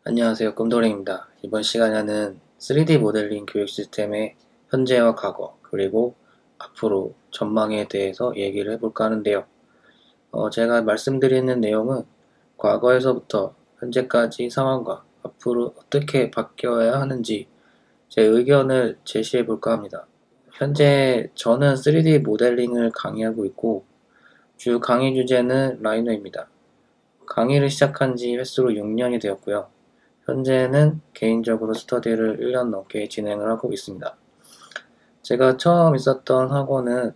안녕하세요. 꿈돌이입니다. 이번 시간에는 3D 모델링 교육 시스템의 현재와 과거, 그리고 앞으로 전망에 대해서 얘기를 해볼까 하는데요. 제가 말씀드리는 내용은 과거에서부터 현재까지 상황과 앞으로 어떻게 바뀌어야 하는지 제 의견을 제시해 볼까 합니다. 현재 저는 3D 모델링을 강의하고 있고, 주 강의 주제는 라이노입니다. 강의를 시작한 지 횟수로 6년이 되었고요. 현재는 개인적으로 스터디를 1년 넘게 진행을 하고 있습니다. 제가 처음 있었던 학원은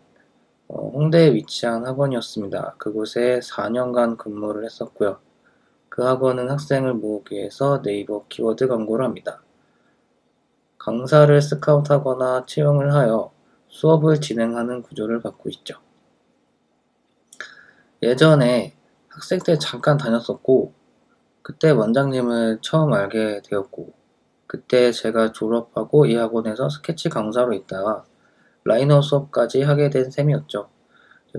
홍대에 위치한 학원이었습니다. 그곳에 4년간 근무를 했었고요. 그 학원은 학생을 모으기 위해서 네이버 키워드 광고를 합니다. 강사를 스카우트하거나 채용을 하여 수업을 진행하는 구조를 갖고 있죠. 예전에 학생 때 잠깐 다녔었고, 그때 원장님을 처음 알게 되었고, 그때 제가 졸업하고 이 학원에서 스케치 강사로 있다가 라이너 수업까지 하게 된 셈이었죠.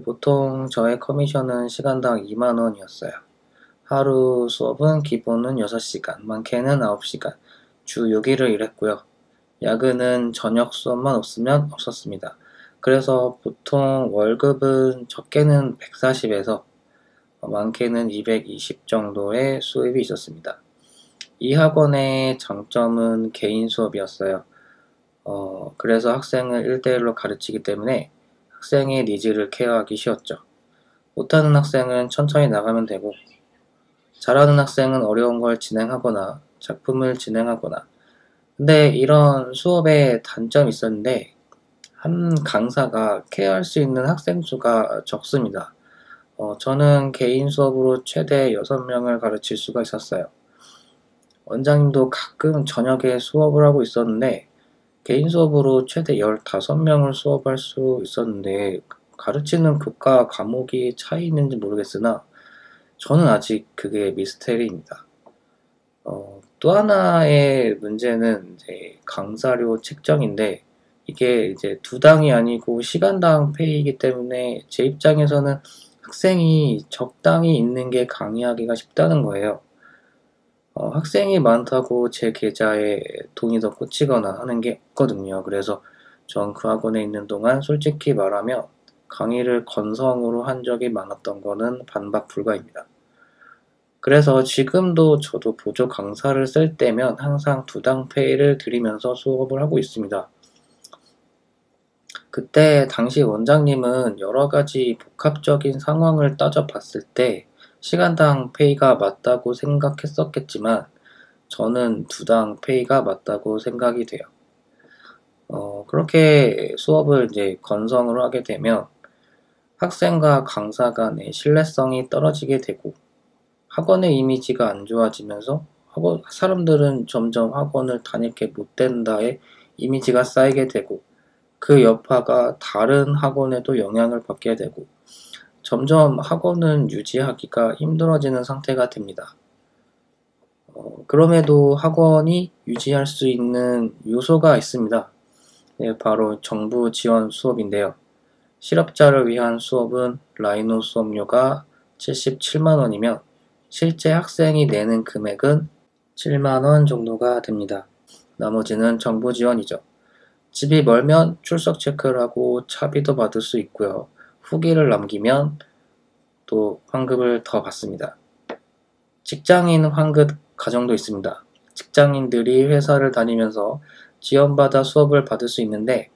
보통 저의 커미션은 시간당 2만원이었어요. 하루 수업은 기본은 6시간, 많게는 9시간, 주 6일을 일했고요. 야근은 저녁 수업만 없으면 없었습니다. 그래서 보통 월급은 적게는 140에서 많게는 220 정도의 수입이 있었습니다. 이 학원의 장점은 개인 수업이었어요. 그래서 학생을 1대1로 가르치기 때문에 학생의 니즈를 케어하기 쉬웠죠. 못하는 학생은 천천히 나가면 되고, 잘하는 학생은 어려운 걸 진행하거나 작품을 진행하거나. 근데 이런 수업에 단점이 있었는데, 한 강사가 케어할 수 있는 학생 수가 적습니다. 저는 개인 수업으로 최대 6명을 가르칠 수가 있었어요. 원장님도 가끔 저녁에 수업을 하고 있었는데, 개인 수업으로 최대 15명을 수업할 수 있었는데, 가르치는 교과 과목이 차이 있는지 모르겠으나 저는 아직 그게 미스테리입니다. 또 하나의 문제는 이제 강사료 책정인데, 이게 이제 두 당이 아니고 시간당 페이이기 때문에 제 입장에서는 학생이 적당히 있는 게 강의하기가 쉽다는 거예요. 학생이 많다고 제 계좌에 돈이 더 꽂히거나 하는 게 없거든요. 그래서 전 그 학원에 있는 동안 솔직히 말하면 강의를 건성으로 한 적이 많았던 거는 반박 불가입니다. 그래서 지금도 저도 보조 강사를 쓸 때면 항상 두 당 페이를 드리면서 수업을 하고 있습니다. 그때 당시 원장님은 여러 가지 복합적인 상황을 따져 봤을 때 시간당 페이가 맞다고 생각했었겠지만 저는 두 당 페이가 맞다고 생각이 돼요. 그렇게 수업을 이제 건성으로 하게 되면 학생과 강사 간의 신뢰성이 떨어지게 되고 학원의 이미지가 안 좋아지면서 사람들은 점점 학원을 다니게 못 된다의 이미지가 쌓이게 되고 그 여파가 다른 학원에도 영향을 받게 되고 점점 학원은 유지하기가 힘들어지는 상태가 됩니다. 그럼에도 학원이 유지할 수 있는 요소가 있습니다. 네, 바로 정부 지원 수업인데요. 실업자를 위한 수업은 라이노 수업료가 77만원이면 실제 학생이 내는 금액은 7만원 정도가 됩니다. 나머지는 정부 지원이죠. 집이 멀면 출석 체크를 하고 차비도 받을 수 있고요. 후기를 남기면 또 환급을 더 받습니다. 직장인 환급 가정도 있습니다. 직장인들이 회사를 다니면서 지원받아 수업을 받을 수 있는데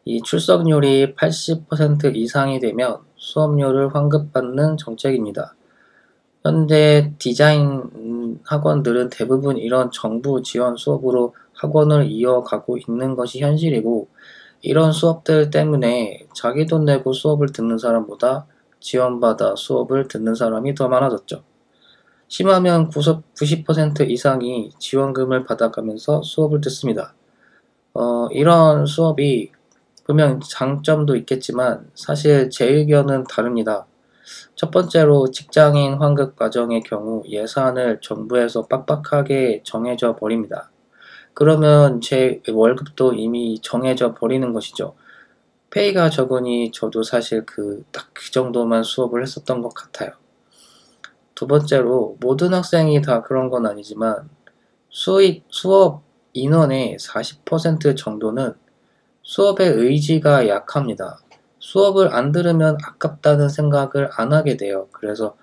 이 출석률이 80% 이상이 되면 수업료를 환급받는 정책입니다. 현재 디자인 학원들은 대부분 이런 정부 지원 수업으로 학원을 이어가고 있는 것이 현실이고 이런 수업들 때문에 자기 돈 내고 수업을 듣는 사람보다 지원받아 수업을 듣는 사람이 더 많아졌죠. 심하면 90% 이상이 지원금을 받아가면서 수업을 듣습니다. 이런 수업이 분명 장점도 있겠지만 사실 제 의견은 다릅니다. 첫 번째로 직장인 환급 과정의 경우 예산을 정부에서 빡빡하게 정해져 버립니다. 그러면 제 월급도 이미 정해져 버리는 것이죠. 페이가 적으니 저도 사실 딱 그 정도만 수업을 했었던 것 같아요. 두 번째로 모든 학생이 다 그런 건 아니지만 수업 인원의 40% 정도는 수업의 의지가 약합니다. 수업을 안 들으면 아깝다는 생각을 안 하게 돼요. 그래서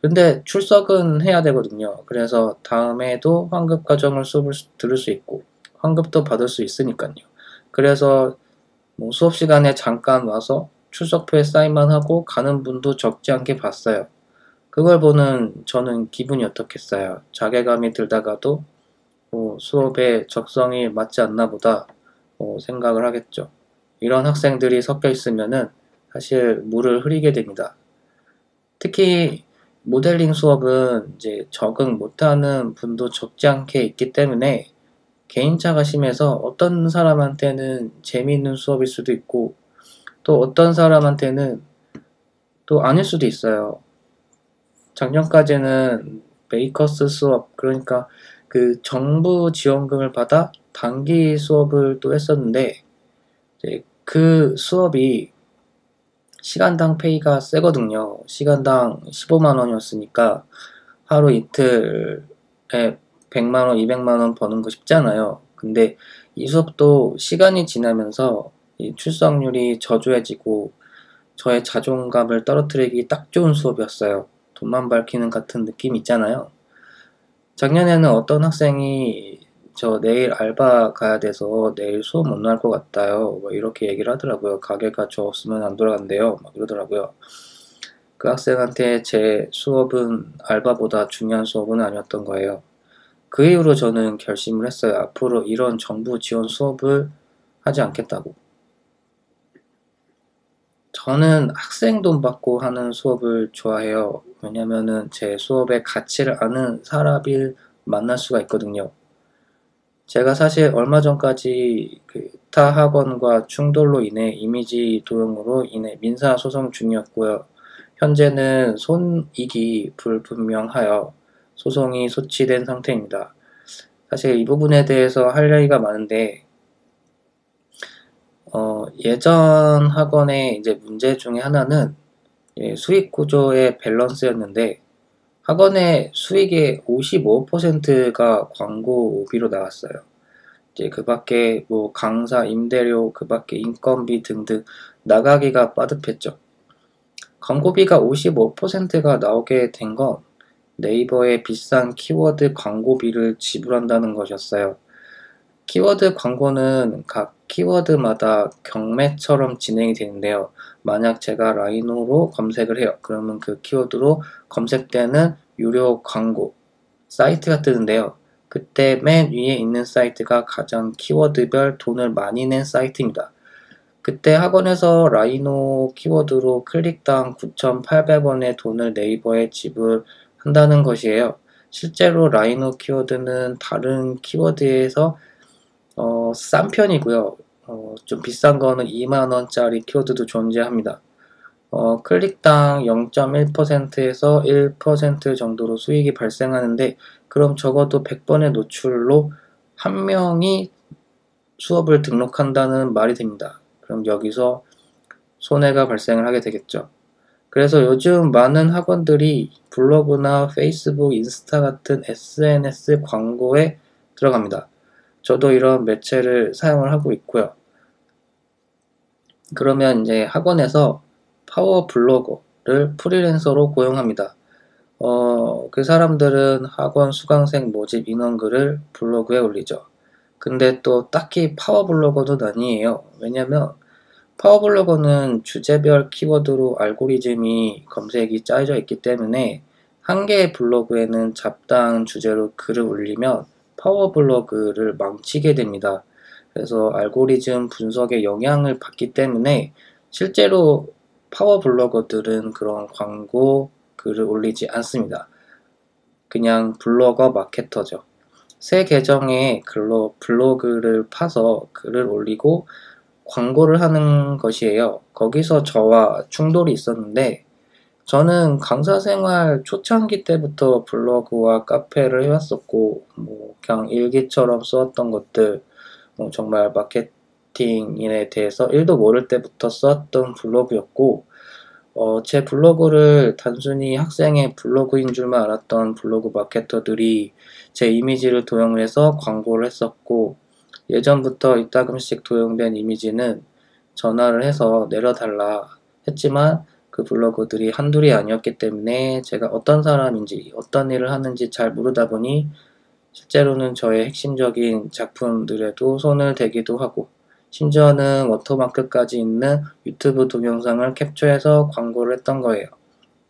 근데 출석은 해야 되거든요. 그래서 다음에도 환급 과정을 수업을 들을 수 있고 환급도 받을 수 있으니까요. 그래서 뭐 수업 시간에 잠깐 와서 출석표에 사인만 하고 가는 분도 적지 않게 봤어요. 그걸 보는 저는 기분이 어떻겠어요. 자괴감이 들다가도 수업의 적성이 맞지 않나 보다 생각을 하겠죠. 이런 학생들이 섞여 있으면은 사실 물을 흐리게 됩니다. 특히 모델링 수업은 이제 적응 못하는 분도 적지 않게 있기 때문에 개인차가 심해서 어떤 사람한테는 재미있는 수업일 수도 있고 또 어떤 사람한테는 또 아닐 수도 있어요. 작년까지는 메이커스 수업, 그러니까 그 정부 지원금을 받아 단기 수업을 또 했었는데 이제 그 수업이 시간당 페이가 세거든요. 시간당 15만 원이었으니까 하루 이틀에 100만 원, 200만 원 버는 거 쉽잖아요. 근데 이 수업도 시간이 지나면서 이 출석률이 저조해지고 저의 자존감을 떨어뜨리기 딱 좋은 수업이었어요. 돈만 밝히는 같은 느낌 있잖아요. 작년에는 어떤 학생이 저 내일 알바 가야 돼서 내일 수업 못 나올 것 같아요. 뭐 이렇게 얘기를 하더라고요. 가게가 저 없으면 안 돌아간대요. 막 이러더라고요. 그 학생한테 제 수업은 알바보다 중요한 수업은 아니었던 거예요. 그 이후로 저는 결심을 했어요. 앞으로 이런 정부 지원 수업을 하지 않겠다고. 저는 학생 돈 받고 하는 수업을 좋아해요. 왜냐면은 제 수업의 가치를 아는 사람을 만날 수가 있거든요. 제가 사실 얼마 전까지 그 타 학원과 충돌로 인해 이미지 도용으로 인해 민사 소송 중이었고요. 현재는 손익이 불분명하여 소송이 소치된 상태입니다. 사실 이 부분에 대해서 할 얘기가 많은데 예전 학원의 이제 문제 중에 하나는 수익 구조의 밸런스였는데 학원의 수익의 55%가 광고비로 나왔어요. 이제 그 밖에 뭐 강사 임대료, 그 밖에 인건비 등등 나가기가 빠듯했죠. 광고비가 55%가 나오게 된 건 네이버의 비싼 키워드 광고비를 지불한다는 것이었어요. 키워드 광고는 각 키워드마다 경매처럼 진행이 되는데요. 만약 제가 라이노로 검색을 해요. 그러면 그 키워드로 검색되는 유료 광고 사이트가 뜨는데요. 그때 맨 위에 있는 사이트가 가장 키워드별 돈을 많이 낸 사이트입니다. 그때 학원에서 라이노 키워드로 클릭당 9,800원의 돈을 네이버에 지불한다는 것이에요. 실제로 라이노 키워드는 다른 키워드에서 싼 편이고요. 좀 비싼 거는 2만원짜리 키워드도 존재합니다. 클릭당 0.1%에서 1% 정도로 수익이 발생하는데 그럼 적어도 100번의 노출로 한 명이 수업을 등록한다는 말이 됩니다. 그럼 여기서 손해가 발생을 하게 되겠죠. 그래서 요즘 많은 학원들이 블로그나 페이스북, 인스타 같은 SNS 광고에 들어갑니다. 저도 이런 매체를 사용을 하고 있고요. 그러면 이제 학원에서 파워 블로거를 프리랜서로 고용합니다. 그 사람들은 학원 수강생 모집 인원글을 블로그에 올리죠. 근데 또 딱히 파워 블로거도 아니에요. 왜냐면 파워 블로거는 주제별 키워드로 알고리즘이 검색이 짜여져 있기 때문에 한 개의 블로그에는 잡다한 주제로 글을 올리면 파워 블로그를 망치게 됩니다. 그래서 알고리즘 분석에 영향을 받기 때문에 실제로 파워 블로거들은 그런 광고 글을 올리지 않습니다. 그냥 블로거 마케터죠. 새 계정에 블로그를 파서 글을 올리고 광고를 하는 것이에요. 거기서 저와 충돌이 있었는데 저는 강사 생활 초창기 때부터 블로그와 카페를 해왔었고 뭐 그냥 일기처럼 써왔던 것들 정말 마케팅에 대해서 1도 모를 때부터 썼던 블로그였고 제 블로그를 단순히 학생의 블로그인 줄만 알았던 블로그 마케터들이 제 이미지를 도용을 해서 광고를 했었고, 예전부터 이따금씩 도용된 이미지는 전화를 해서 내려달라 했지만 그 블로거들이 한둘이 아니었기 때문에 제가 어떤 사람인지 어떤 일을 하는지 잘 모르다 보니 실제로는 저의 핵심적인 작품들에도 손을 대기도 하고, 심지어는 워터마크까지 있는 유튜브 동영상을 캡처해서 광고를 했던 거예요.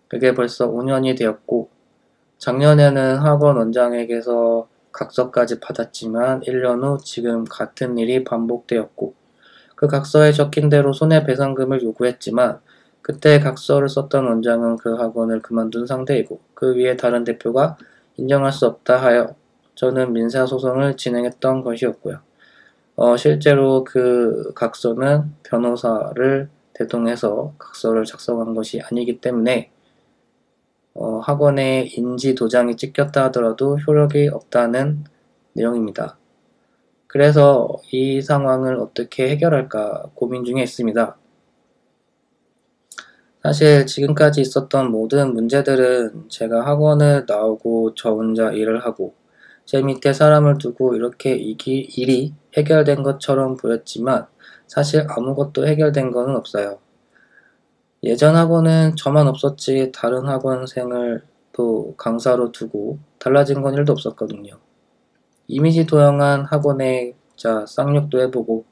그게 벌써 5년이 되었고, 작년에는 학원 원장에게서 각서까지 받았지만 1년 후 지금 같은 일이 반복되었고, 그 각서에 적힌 대로 손해배상금을 요구했지만 그때 각서를 썼던 원장은 그 학원을 그만둔 상태이고, 그 위에 다른 대표가 인정할 수 없다 하여 저는 민사소송을 진행했던 것이었고요. 실제로 그 각서는 변호사를 대동해서 각서를 작성한 것이 아니기 때문에 학원에 인지 도장이 찍혔다 하더라도 효력이 없다는 내용입니다. 그래서 이 상황을 어떻게 해결할까 고민 중에 있습니다. 사실 지금까지 있었던 모든 문제들은 제가 학원을 나오고 저 혼자 일을 하고 제 밑에 사람을 두고 이렇게 일이 해결된 것처럼 보였지만 사실 아무것도 해결된 거는 없어요. 예전 학원은 저만 없었지 다른 학원생을 또 강사로 두고 달라진 건 1도 없었거든요. 이미지 도용한 학원에 쌍욕도 해보고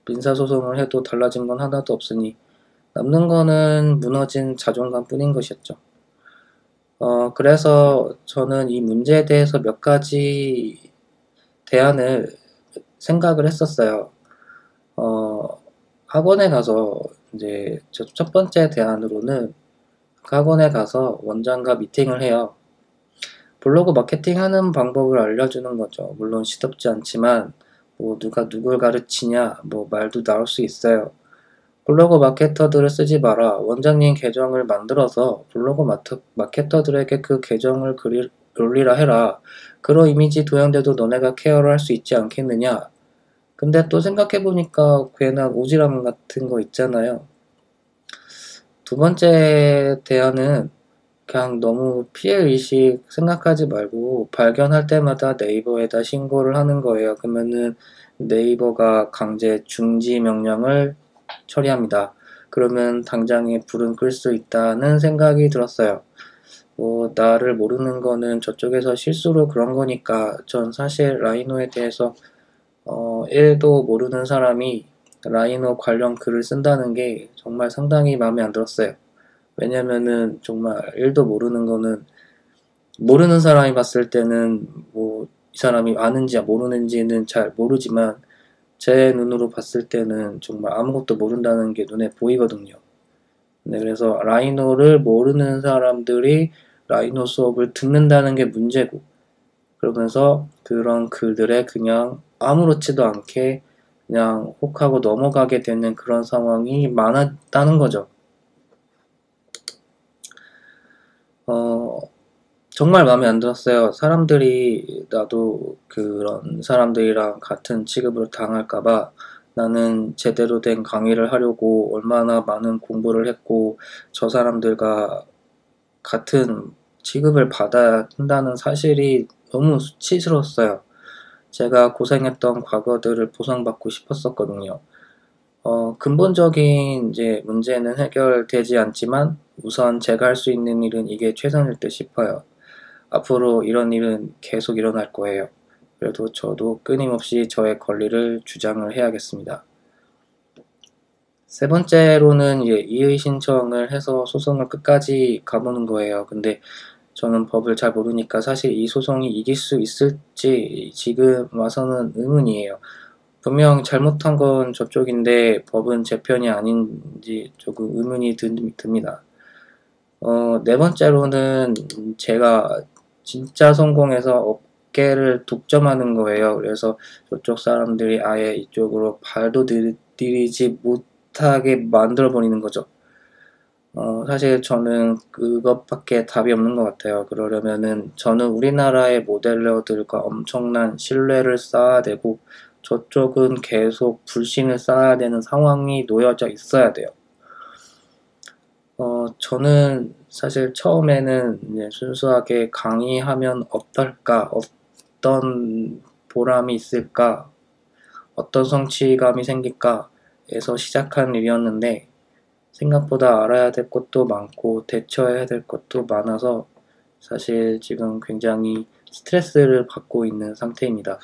민사소송을 해도 달라진 건 하나도 없으니 남는 거는 무너진 자존감 뿐인 것이었죠. 그래서 저는 이 문제에 대해서 몇 가지 대안을 생각을 했었어요. 학원에 가서 이제 첫 번째 대안으로는 그 학원에 가서 원장과 미팅을 해요. 블로그 마케팅 하는 방법을 알려주는 거죠. 물론 시덥지 않지만 뭐 누가 누굴 가르치냐 뭐 말도 나올 수 있어요. 블로그 마케터들을 쓰지 마라. 원장님 계정을 만들어서 블로그 마케터들에게 그 계정을 올리라 해라. 그런 이미지 도용돼도 너네가 케어를 할 수 있지 않겠느냐. 근데 또 생각해보니까 괜한 오지랖 같은 거 있잖아요. 두 번째 대안은 그냥 너무 피해의식 생각하지 말고 발견할 때마다 네이버에다 신고를 하는 거예요. 그러면은 네이버가 강제 중지 명령을 처리합니다. 그러면 당장에 불은 끌 수 있다는 생각이 들었어요. 나를 모르는 거는 저쪽에서 실수로 그런 거니까 전 사실 라이노에 대해서 1도 모르는 사람이 라이노 관련 글을 쓴다는 게 정말 상당히 마음에 안 들었어요. 왜냐면은 정말 1도 모르는 거는 모르는 사람이 봤을 때는 뭐 이 사람이 아는지 모르는지는 잘 모르지만 제 눈으로 봤을 때는 정말 아무것도 모른다는 게 눈에 보이거든요. 네, 그래서 라이노를 모르는 사람들이 라이노 수업을 듣는다는 게 문제고, 그러면서 그런 글들에 그냥 아무렇지도 않게 그냥 혹하고 넘어가게 되는 그런 상황이 많았다는 거죠. 정말 마음에 안 들었어요. 사람들이 나도 그런 사람들이랑 같은 취급을 당할까봐 나는 제대로 된 강의를 하려고 얼마나 많은 공부를 했고 저 사람들과 같은 취급을 받아야 한다는 사실이 너무 수치스러웠어요. 제가 고생했던 과거들을 보상받고 싶었었거든요. 근본적인 이제 문제는 해결되지 않지만 우선 제가 할 수 있는 일은 이게 최선일 듯 싶어요. 앞으로 이런 일은 계속 일어날 거예요. 그래도 저도 끊임없이 저의 권리를 주장을 해야겠습니다. 세 번째로는 이의 신청을 해서 소송을 끝까지 가보는 거예요. 근데 저는 법을 잘 모르니까 사실 이 소송이 이길 수 있을지 지금 와서는 의문이에요. 분명 잘못한 건 저쪽인데 법은 제 편이 아닌지 조금 의문이 듭니다. 네 번째로는 제가 진짜 성공해서 업계를 독점하는 거예요. 그래서 저쪽 사람들이 아예 이쪽으로 발도 들이지 못하게 만들어 버리는 거죠. 사실 저는 그것밖에 답이 없는 것 같아요. 그러려면은 저는 우리나라의 모델러들과 엄청난 신뢰를 쌓아야 되고 저쪽은 계속 불신을 쌓아야 되는 상황이 놓여져 있어야 돼요. 저는 사실 처음에는 이제 순수하게 강의하면 어떨까, 어떤 보람이 있을까, 어떤 성취감이 생길까 에서 시작한 일이었는데 생각보다 알아야 될 것도 많고 대처해야 될 것도 많아서 사실 지금 굉장히 스트레스를 받고 있는 상태입니다.